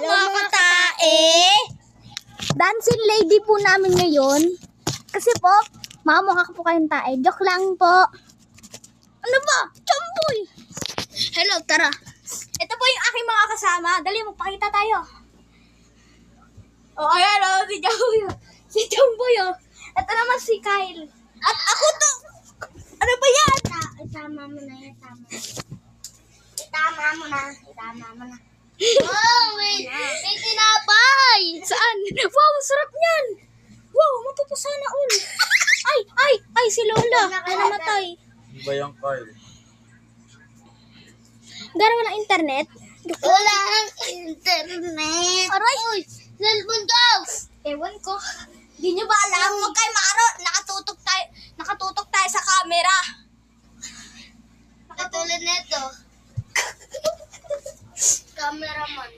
mga katae! Dancing lady po namin ngayon. Kasi po, makamukha po kayong tae. Joke lang po. Ano ba? Chamboy! Hello, tara. Ito po yung aking mga kasama. Dali, magpakita tayo. Oh, ayan o, si Chamboy. Si Chamboy o. Ito naman si Kyle. At ako to. Ano ba yan? Itama mo na, itama. Itama mo na, itama mo na. Oh, may tinapay! Saan? Wow, sarap niyan. Wow, mapupusa na ulo. Ay, si Lola. Namatay. Ano ba yung Kyle? Gara walang internet. Wala ang internet. Aray! Uy, cellphone ko! Ewan ko. Di nyo ba alam? Huwag kayo maaro. Nakatutok tayo sa camera. Katulad nito. Cameraman.